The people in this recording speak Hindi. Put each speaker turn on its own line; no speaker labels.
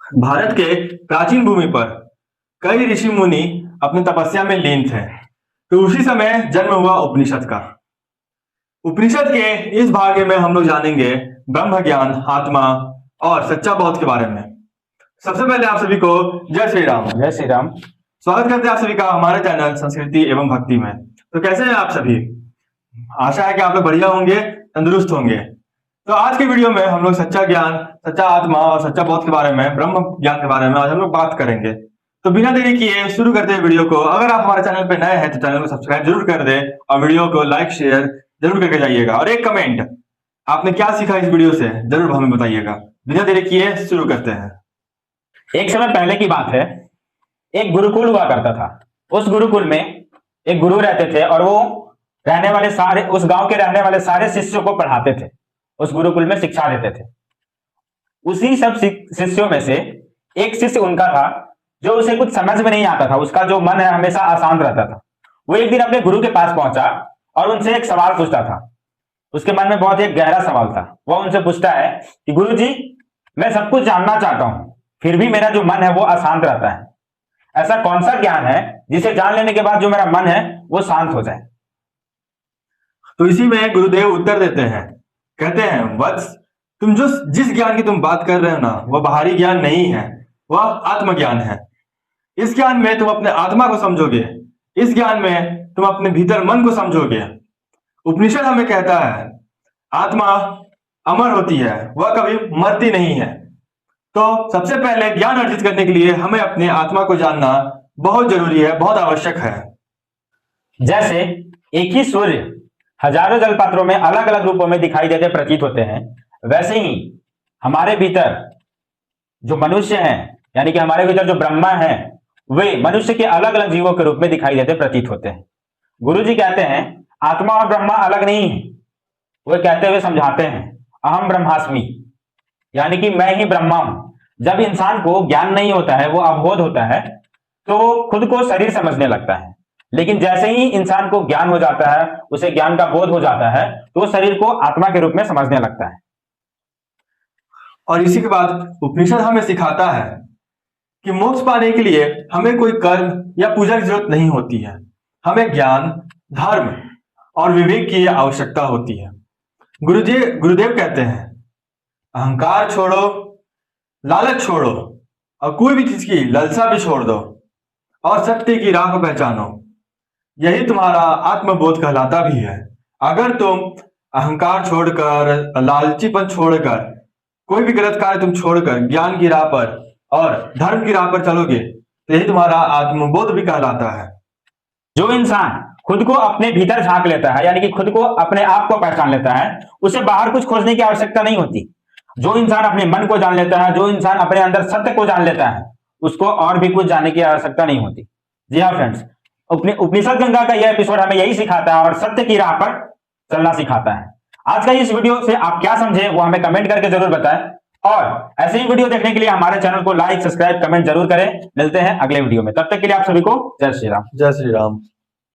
भारत के प्राचीन भूमि पर कई ऋषि मुनि अपनी तपस्या में लीन थे। तो उसी समय जन्म हुआ उपनिषद का। उपनिषद के इस भाग में हम लोग जानेंगे ब्रह्म ज्ञान, आत्मा और सच्चा बौद्ध के बारे में। सबसे पहले आप सभी को जय श्री राम।
जय श्री राम।
स्वागत करते हैं आप सभी का हमारे चैनल संस्कृति एवं भक्ति में। तो कैसे हैं आप सभी? आशा है कि आप लोग बढ़िया होंगे, तंदुरुस्त होंगे। तो आज के वीडियो में हम लोग सच्चा ज्ञान, सच्चा आत्मा और सच्चा बौद्ध के बारे में, ब्रह्म ज्ञान के बारे में आज हम लोग बात करेंगे। तो बिना देरी किए शुरू करते हैं वीडियो को। अगर आप हमारे चैनल पे नए हैं तो चैनल को सब्सक्राइब जरूर कर दें और वीडियो को लाइक शेयर जरूर करके जाइएगा, और एक कमेंट आपने क्या सीखा इस वीडियो से जरूर हमें बताइएगा। बिना देरी किए शुरू करते हैं।
एक समय पहले की बात है, एक गुरुकुल हुआ करता था। उस गुरुकुल में एक गुरु रहते थे और वो रहने वाले सारे, उस गांव के रहने वाले सारे शिष्यों को पढ़ाते थे, उस गुरुकुल में शिक्षा देते थे। उसी सब शिष्यों में से एक शिष्य उनका था जो उसे कुछ समझ में नहीं आता था, उसका जो मन है हमेशा अशांत रहता था। वो एक दिन अपने गुरु के पास पहुंचा और उनसे एक सवाल पूछता था। उसके मन में बहुत एक गहरा सवाल था। वह उनसे पूछता है कि गुरु जी, मैं सब कुछ जानना चाहता हूं, फिर भी मेरा जो मन है वो अशांत रहता है। ऐसा कौन सा ज्ञान है जिसे जान लेने के बाद जो मेरा मन है वो शांत हो जाए?
तो इसी में गुरुदेव उत्तर देते हैं, कहते हैं, वत्स, तुम जिस ज्ञान की तुम बात कर रहे हो ना, वह बाहरी ज्ञान नहीं है, वह आत्मज्ञान है। इस ज्ञान में तुम अपने आत्मा को समझोगे, इस ज्ञान में तुम अपने भीतर मन को समझोगे। उपनिषद हमें कहता है आत्मा अमर होती है, वह कभी मरती नहीं है। तो सबसे पहले ज्ञान अर्जित करने के लिए हमें अपने आत्मा को जानना बहुत जरूरी है, बहुत आवश्यक है।
जैसे एक ही सूर्य हजारों जल पात्रों में अलग अलग रूपों में दिखाई देते प्रतीत होते हैं, वैसे ही हमारे भीतर जो मनुष्य हैं, यानी कि हमारे भीतर जो ब्रह्मा है, वे मनुष्य के अलग अलग जीवों के रूप में दिखाई देते प्रतीत होते हैं। गुरु जी कहते हैं आत्मा और ब्रह्मा अलग नहीं है। वे कहते हुए समझाते हैं अहम ब्रह्मास्मि, यानी कि मैं ही ब्रह्मा हूं। जब इंसान को ज्ञान नहीं होता है, वो अबोध होता है, तो वो खुद को शरीर समझने लगता है। लेकिन जैसे ही इंसान को ज्ञान हो जाता है, उसे ज्ञान का बोध हो जाता है, तो वो शरीर को आत्मा के रूप में समझने लगता है।
और इसी के बाद उपनिषद हमें सिखाता है कि मोक्ष पाने के लिए हमें कोई कर्म या पूजा की जरूरत नहीं होती है। हमें ज्ञान, धर्म और विवेक की आवश्यकता होती है। गुरुदेव कहते हैं अहंकार छोड़ो, लालच छोड़ो और कोई भी चीज की लालसा भी छोड़ दो और सत्य की राह को पहचानो। यही तुम्हारा आत्मबोध कहलाता भी है। अगर तुम अहंकार छोड़कर, लालचीपन छोड़कर, कोई भी गलत कार्य तुम छोड़कर ज्ञान की राह पर और धर्म की राह पर चलोगे, तो यही तुम्हारा आत्मबोध भी कहलाता है।
जो इंसान खुद को अपने भीतर झांक लेता है, यानी कि खुद को, अपने आप को पहचान लेता है, उसे बाहर कुछ खोजने की आवश्यकता नहीं होती। जो इंसान अपने मन को जान लेता है, जो इंसान अपने अंदर सत्य को जान लेता है, उसको और भी कुछ जानने की आवश्यकता नहीं होती। जी हाँ फ्रेंड्स, उपनिषद गंगा का यह एपिसोड हमें यही सिखाता है और सत्य की राह पर चलना सिखाता है। आज का इस वीडियो से आप क्या समझे वो हमें कमेंट करके जरूर बताएं, और ऐसे ही वीडियो देखने के लिए हमारे चैनल को लाइक, सब्सक्राइब, कमेंट जरूर करें। मिलते हैं अगले वीडियो में, तब तक के लिए आप सभी को जय श्री राम।
जय श्री राम।